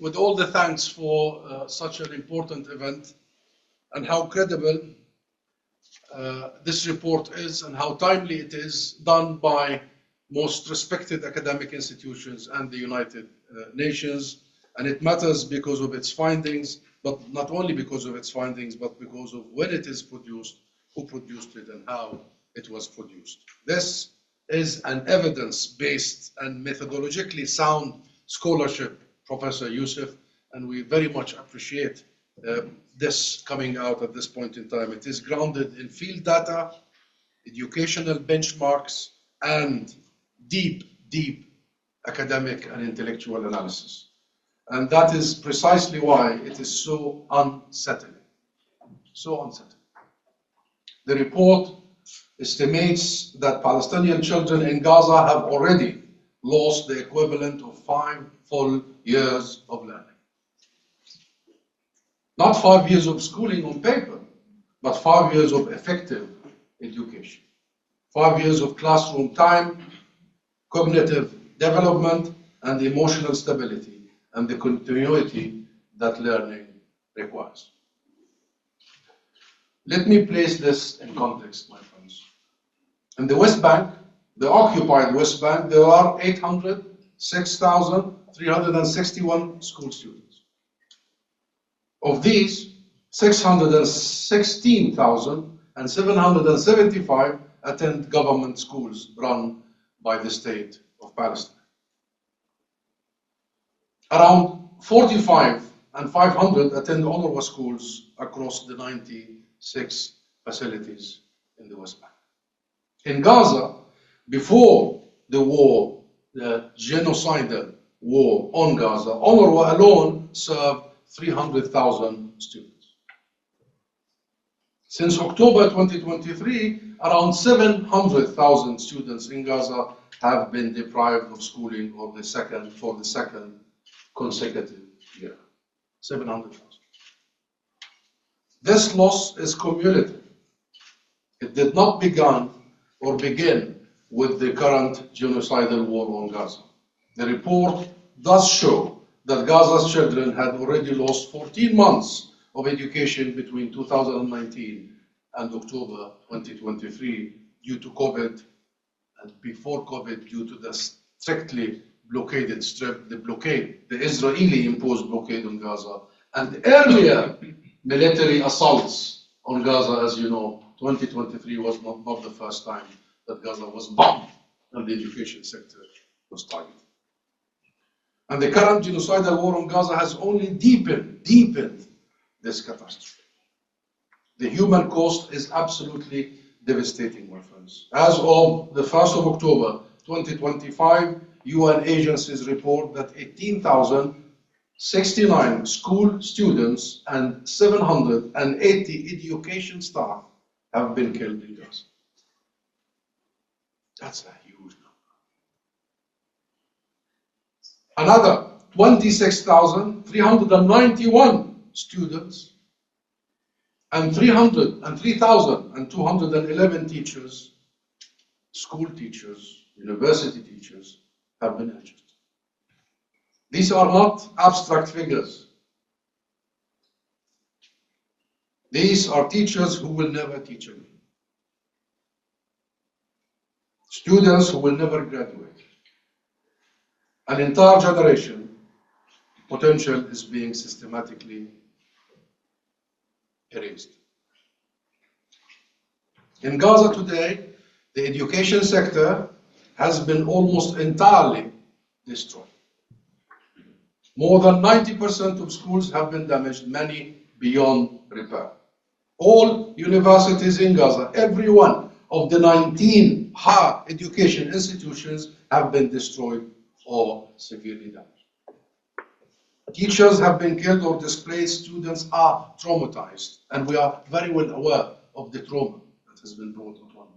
with all the thanks for such an important event and how credible this report is and how timely it is, done by most respected academic institutions and the United Nations. And it matters because of its findings, but not only because of its findings, but because of when it is produced, who produced it, and how it was produced. This is an evidence-based and methodologically sound scholarship, Professor Yusuf, and we very much appreciate this coming out at this point in time. It is grounded in field data, educational benchmarks, and deep academic and intellectual analysis. And that is precisely why it is so unsettling. So unsettling. The report estimates that Palestinian children in Gaza have already lost the equivalent of 5 full years of learning. Not 5 years of schooling on paper, but 5 years of effective education. 5 years of classroom time, cognitive development, and emotional stability, and the continuity that learning requires. Let me place this in context, my friends. In the West Bank, the occupied West Bank, there are 806,361 school students. Of these, 616,775 attend government schools run by the State of Palestine. Around 45,500 attend UNRWA schools across the 96 facilities in the West Bank. In Gaza, before the war, the genocidal war on Gaza, UNRWA alone served 300,000 students. Since October 2023, around 700,000 students in Gaza have been deprived of schooling for the second consecutive year. 700,000. This loss is cumulative. It did not begin with the current genocidal war on Gaza. The report does show that Gaza's children had already lost 14 months of education between 2019 and October 2023 due to COVID, and before COVID due to the strictly blockaded strip, the Israeli imposed blockade on Gaza, and earlier military assaults on Gaza. As you know, 2023 was not the first time that Gaza was bombed and the education sector was targeted. And the current genocidal war on Gaza has only deepened this catastrophe. The human cost is absolutely devastating, my friends. As of the 1st of October 2025, UN agencies report that 18,069 school students and 780 education staff have been killed in Gaza. That's a huge number. Another 26,391 students and 3,211 teachers, school teachers, university teachers, have been injured. These are not abstract figures. These are teachers who will never teach again. Students who will never graduate. An entire generation potential is being systematically erased. In Gaza today, the education sector has been almost entirely destroyed. More than 90% of schools have been damaged, many beyond repair. All universities in Gaza, every one of the 19 higher education institutions have been destroyed or severely damaged. Teachers have been killed or displaced, students are traumatized, and we are very well aware of the trauma that has been brought upon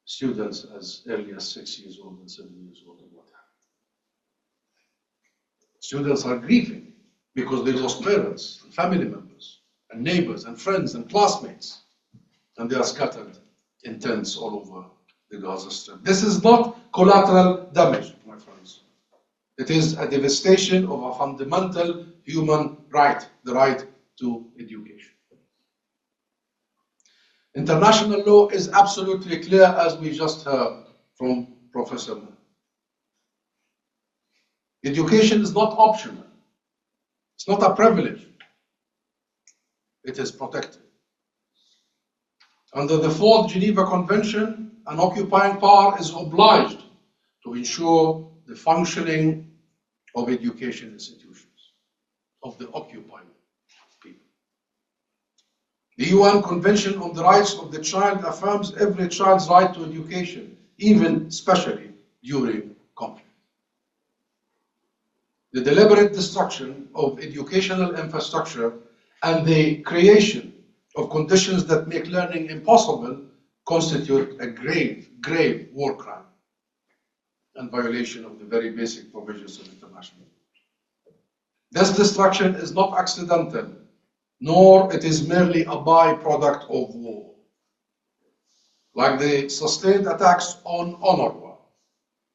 students as early as 6 years old and 7 years old and what happened. Students are grieving because they lost parents and family members and neighbors and friends and classmates, and they are scattered in tents all over the Gaza Strip. This is not collateral damage, my friends. It is a devastation of a fundamental human right, the right to education. International law is absolutely clear, as we just heard from Professor Munir. Education is not optional. It's not a privilege. It is protected. Under the Fourth Geneva Convention, an occupying power is obliged to ensure the functioning of education institutions of the occupying people. The UN Convention on the Rights of the Child affirms every child's right to education, even especially during conflict. The deliberate destruction of educational infrastructure and the creation of conditions that make learning impossible constitute a grave, grave war crime and violation of the very basic provisions of international law. This destruction is not accidental, nor it is merely a byproduct of war. Like the sustained attacks on UNRWA,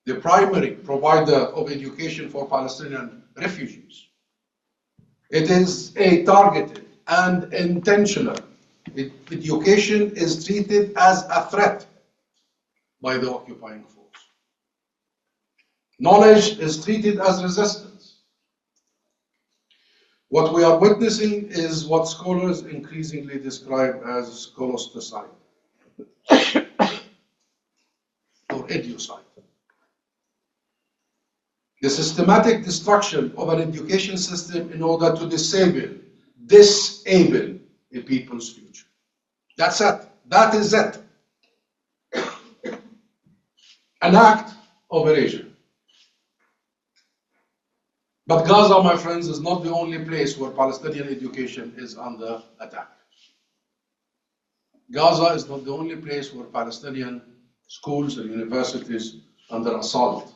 the primary provider of education for Palestinian refugees, it is a targeted and intentional. Education is treated as a threat by the occupying force. Knowledge is treated as resistance. What we are witnessing is what scholars increasingly describe as scholasticide or educide. The systematic destruction of an education system in order to disable a people's future. That's it. That is it. An act of erasure. But Gaza, my friends, is not the only place where Palestinian education is under attack. Gaza is not the only place where Palestinian schools and universities are under assault.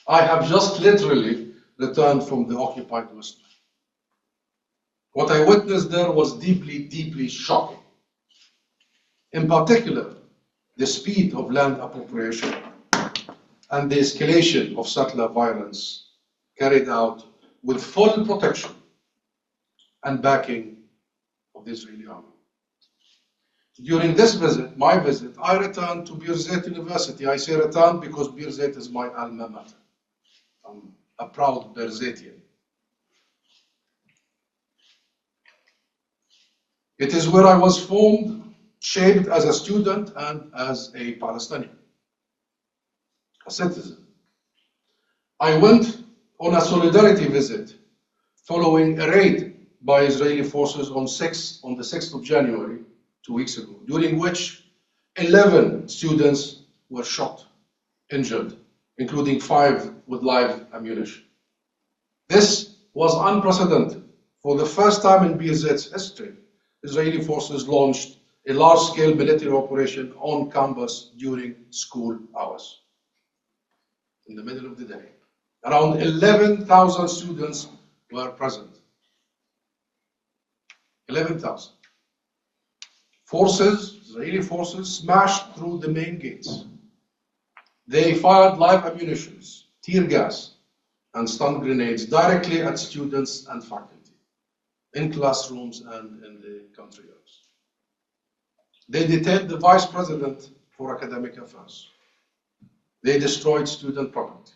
I have just literally returned from the occupied West Bank. What I witnessed there was deeply, deeply shocking. In particular, the speed of land appropriation and the escalation of settler violence carried out with full protection and backing of the Israeli army. During this visit, my visit, I returned to Birzeit University. I say returned because Birzeit is my alma mater. I'm a proud Birzeitian. It is where I was formed, shaped as a student and as a Palestinian, a citizen. I went on a solidarity visit following a raid by Israeli forces on the 6th of January, 2 weeks ago, during which 11 students were shot, injured, including 5 with live ammunition. This was unprecedented. For the first time in Birzeit's history, Israeli forces launched a large-scale military operation on campus during school hours, in the middle of the day. Around 11,000 students were present. 11,000. Israeli forces smashed through the main gates. They fired live ammunition, tear gas, and stun grenades directly at students and faculty, in classrooms and in the country house. They detained the vice president for academic affairs. They destroyed student property.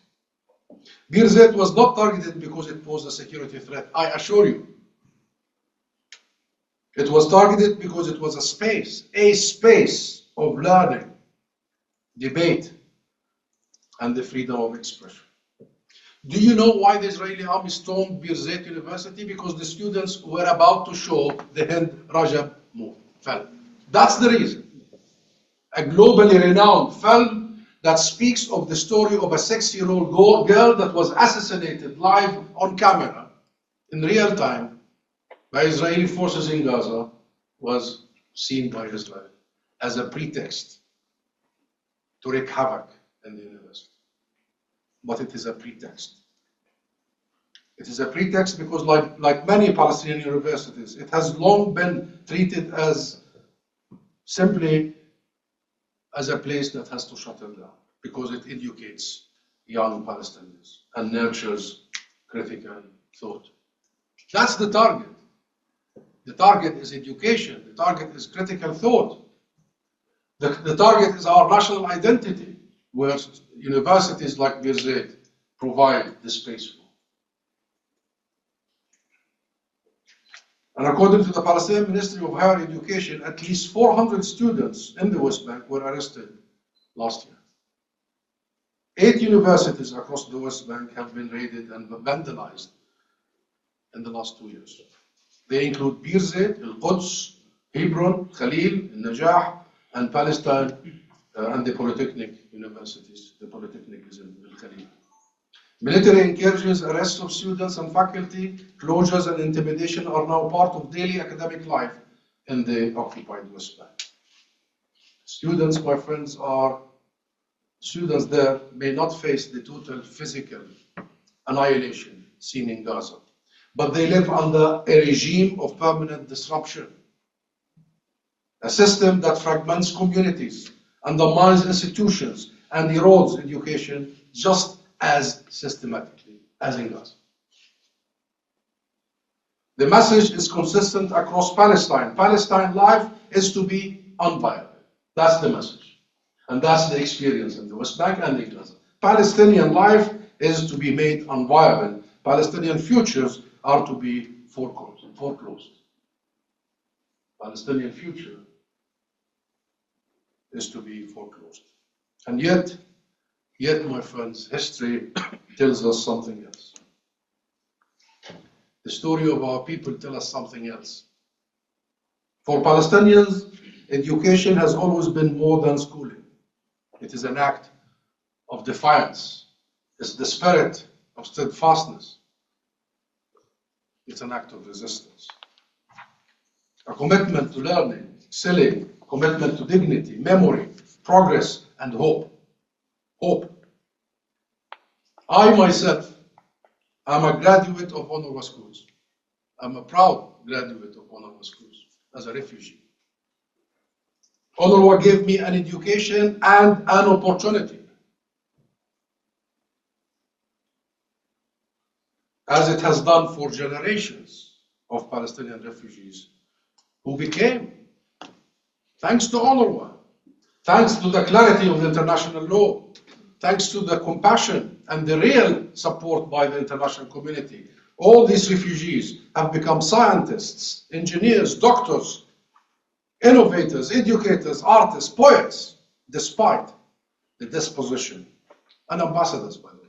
Birzeit was not targeted because it posed a security threat, I assure you. It was targeted because it was a space of learning, debate, and the freedom of expression. Do you know why the Israeli army stormed Birzeit University? Because the students were about to show the Hind Rajab film. That's the reason. A globally renowned film that speaks of the story of a 6-year-old girl that was assassinated live on camera in real time by Israeli forces in Gaza was seen by Israel as a pretext to wreak havoc in the university. But it is a pretext. It is a pretext because like many Palestinian universities, it has long been treated as simply as a place that has to shut them down because it educates young Palestinians and nurtures critical thought. That's the target. The target is education. The target is critical thought. The target is our national identity, where universities like Birzeit provide the space for. And according to the Palestinian Ministry of Higher Education, at least 400 students in the West Bank were arrested last year. 8 universities across the West Bank have been raided and vandalized in the last 2 years. They include Birzeit, Al-Quds, Hebron, Khalil, Najah, and Palestine, and the Polytechnic universities. The Polytechnic is in Khalil. Military incursions, arrests of students and faculty, closures and intimidation are now part of daily academic life in the occupied West Bank. Students, my friends, students there may not face the total physical annihilation seen in Gaza, but they live under a regime of permanent disruption, a system that fragments communities, undermines institutions, and erodes education just as systematically as in Gaza. The message is consistent across Palestine. Palestine life is to be unviable. That's the message. And that's the experience in the West Bank and in Gaza. Palestinian life is to be made unviable. Palestinian futures are to be foreclosed. Palestinian future is to be foreclosed. And yet, my friends, history tells us something else. The story of our people tells us something else. For Palestinians, education has always been more than schooling. It is an act of defiance. It's the spirit of steadfastness. It's an act of resistance. A commitment to learning, excelling, commitment to dignity, memory, progress, and hope. Hope. I myself am a graduate of UNRWA schools. I'm a proud graduate of UNRWA schools as a refugee. UNRWA gave me an education and an opportunity, as it has done for generations of Palestinian refugees who became, thanks to UNRWA, thanks to the clarity of the international law, thanks to the compassion and the real support by the international community, all these refugees have become scientists, engineers, doctors, innovators, educators, artists, poets, despite the disposition, and ambassadors, by the way.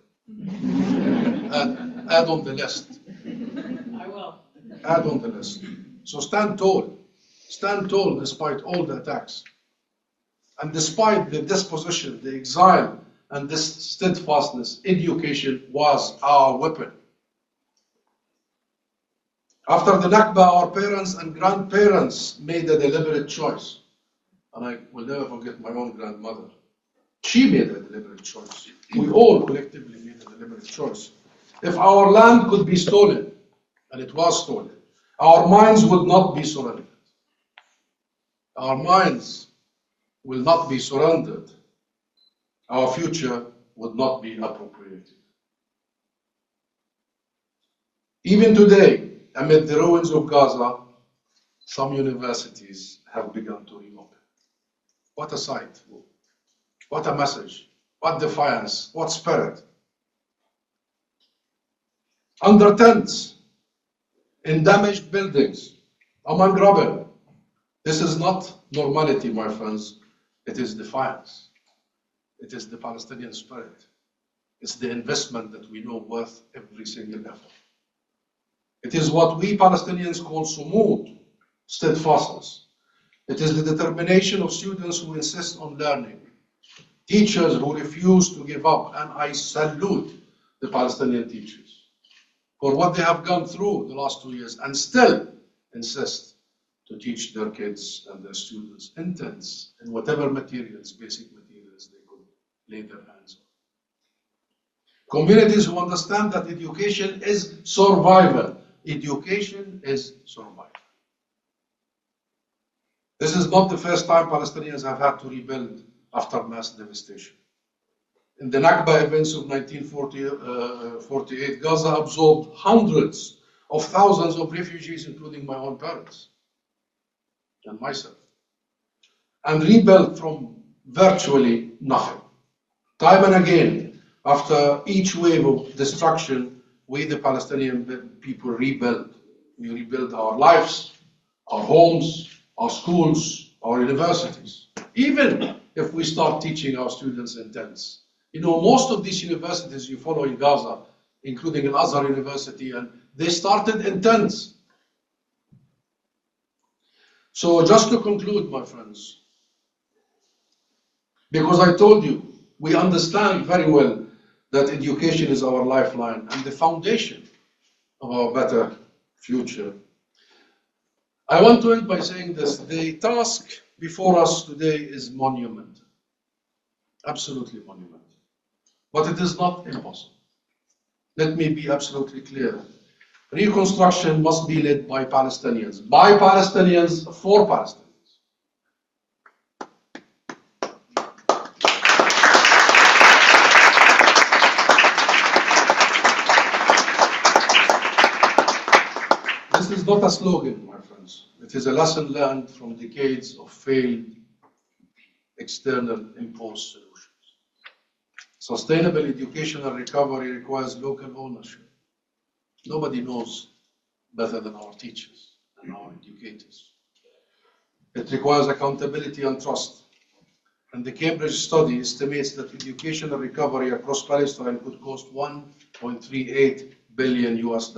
Add on the list. I will. Add on the list. So stand tall despite all the attacks. And despite the disposition, the exile, and this steadfastness, education was our weapon. After the Nakba, our parents and grandparents made a deliberate choice. And I will never forget my own grandmother. She made a deliberate choice. We all collectively made a deliberate choice. If our land could be stolen, and it was stolen, our minds would not be surrendered. Our minds will not be surrendered. Our future would not be appropriated. Even today, amid the ruins of Gaza, some universities have begun to reopen. What a sight. What a message. What defiance. What spirit. Under tents, in damaged buildings, among rubble. This is not normality, my friends. It is defiance. It is the Palestinian spirit. It's the investment that we know worth every single effort. It is what we Palestinians call sumud, steadfastness. It is the determination of students who insist on learning, teachers who refuse to give up, and I salute the Palestinian teachers for what they have gone through the last 2 years and still insist to teach their kids and their students intense in whatever materials, basic materials they could lay their hands on. Communities who understand that education is survival. Education is survival. This is not the first time Palestinians have had to rebuild after mass devastation. In the Nakba events of 1948, Gaza absorbed hundreds of thousands of refugees, including my own parents and myself, and rebuilt from virtually nothing. Time and again, after each wave of destruction, we, the Palestinian people, rebuild. We rebuild our lives, our homes, our schools, our universities. Even if we start teaching our students in tents. You know, most of these universities you follow in Gaza, including Al-Azhar University, and they started in tents. So just to conclude, my friends, because I told you, we understand very well that education is our lifeline and the foundation of our better future. I want to end by saying this: the task before us today is monumental, absolutely monumental, but it is not impossible. Let me be absolutely clear. Reconstruction must be led by Palestinians for Palestinians. This is not a slogan, my friends. It is a lesson learned from decades of failed external imposed solutions. Sustainable educational recovery requires local ownership. Nobody knows better than our teachers and our educators. It requires accountability and trust. And the Cambridge study estimates that educational recovery across Palestine could cost $1.38 billion US.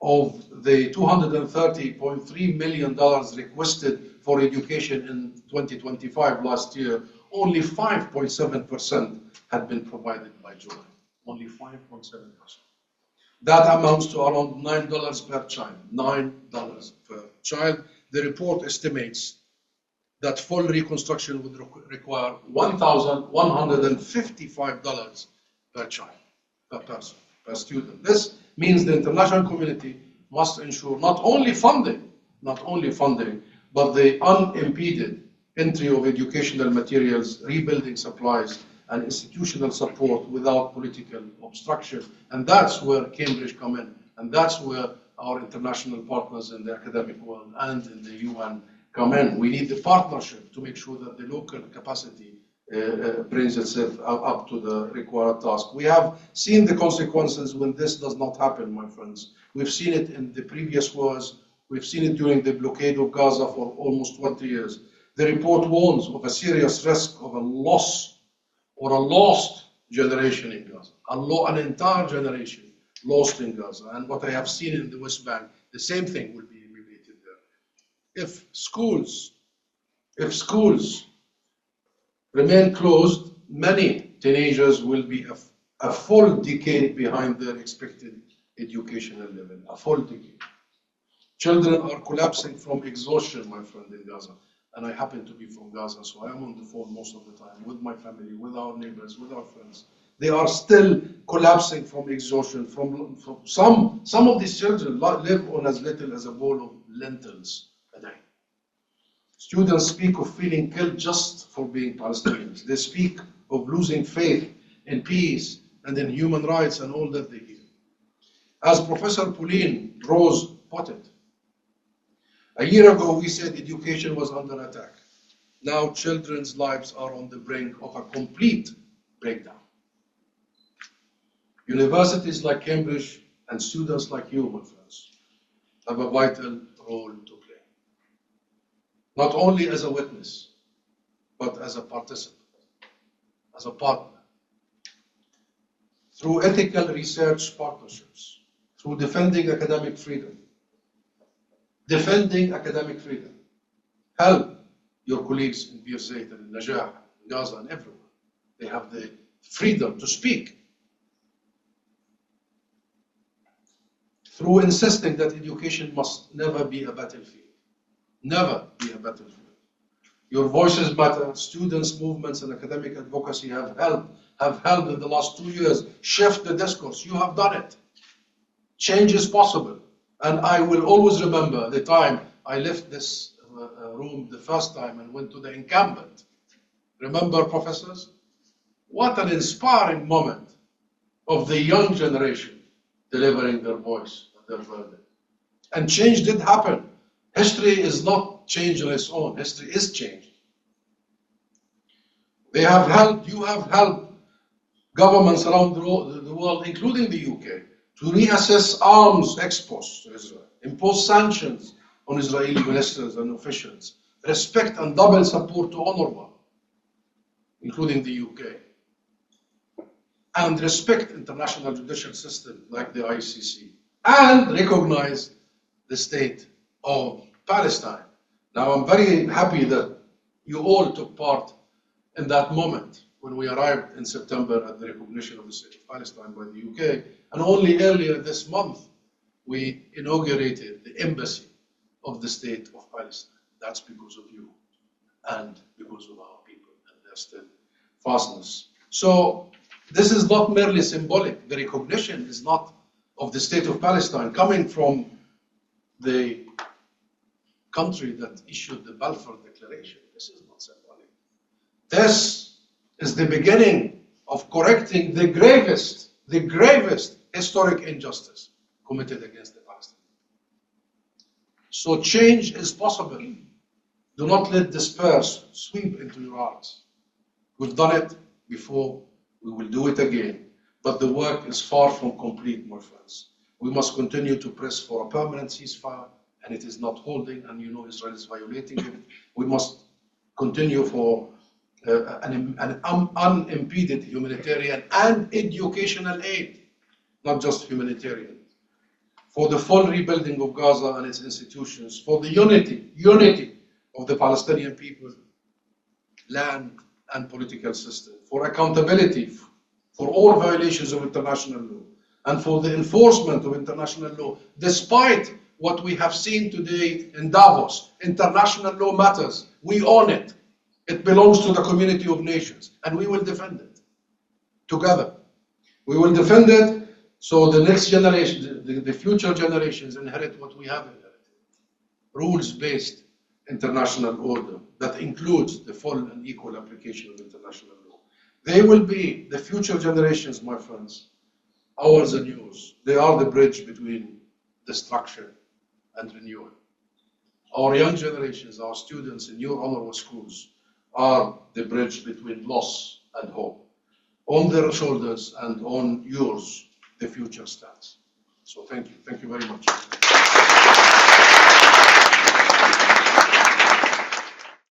Of the $230.3 million requested for education in 2025 last year, only 5.7% had been provided by July. Only 5.7%. That amounts to around $9 per child. $9 per child. The report estimates that full reconstruction would require $1,155 per child, per person, per student. This means the international community must ensure not only funding, but the unimpeded entry of educational materials, rebuilding supplies, and institutional support without political obstruction. And that's where Cambridge come in, and that's where our international partners in the academic world and in the UN come in. We need the partnership to make sure that the local capacity brings itself up to the required task. We have seen the consequences when this does not happen, my friends. We've seen it in the previous wars. We've seen it during the blockade of Gaza for almost 20 years. The report warns of a serious risk of a loss or a lost generation in Gaza, an entire generation lost in Gaza. And what I have seen in the West Bank, the same thing will be repeated there. If schools remain closed, many teenagers will be a full decade behind their expected educational level, a full decade. Children are collapsing from exhaustion, my friend, in Gaza. And I happen to be from Gaza, so I am on the phone most of the time with my family, with our neighbors, with our friends. They are still collapsing from exhaustion. From some of these children live on as little as a bowl of lentils a day. Students speak of feeling killed just for being Palestinians. They speak of losing faith in peace and in human rights and all that they hear. As Professor Pauline Rose put it, a year ago we said education was under attack. Now children's lives are on the brink of a complete breakdown. Universities like Cambridge and students like you, my friends, have a vital role to play. Not only as a witness, but as a participant, as a partner. Through ethical research partnerships, through defending academic freedom. Help your colleagues in Bir Zayt and in Najah, in Gaza and everywhere. They have the freedom to speak. Through insisting that education must never be a battlefield. Never be a battlefield. Your voices matter. Students' movements and academic advocacy have helped in the last 2 years shift the discourse. You have done it. Change is possible. And I will always remember the time I left this room the first time and went to the encampment. Remember, professors? What an inspiring moment of the young generation delivering their voice and their verdict. And change did happen. History is not change on its own. History is change. They have helped, you have helped governments around the world, including the UK, to reassess arms exports to Israel, impose sanctions on Israeli ministers and officials, respect and double support to UNRWA, including the UK, and respect international judicial system like the ICC, and recognize the state of Palestine. Now, I'm very happy that you all took part in that moment when we arrived in September at the recognition of the state of Palestine by the UK, and only earlier this month we inaugurated the embassy of the state of Palestine. That's because of you and because of our people and their steadfastness. So this is not merely symbolic. The recognition is not of the state of Palestine coming from the country that issued the Balfour Declaration. This is not symbolic. This is the beginning of correcting the gravest historic injustice committed against the Palestinians. So change is possible. Do not let despair sweep into your hearts. We've done it before, we will do it again. But the work is far from complete, my friends. We must continue to press for a permanent ceasefire, and it is not holding, and you know Israel is violating it. We must continue for an unimpeded humanitarian and educational aid, not just humanitarian, for the full rebuilding of Gaza and its institutions, for the unity of the Palestinian people, land and political system, for accountability for all violations of international law, and for the enforcement of international law, despite what we have seen today in Davos. International law matters. We own it. It belongs to the community of nations, and we will defend it together. We will defend it so the next generation, the future generations inherit what we have inherited. Rules-based international order that includes the full and equal application of international law. They will be the future generations, my friends, ours and yours. They are the bridge between destruction and renewal. Our young generations, our students in your UNRWA schools, are the bridge between loss and hope. On their shoulders and on yours, the future stands. So thank you very much.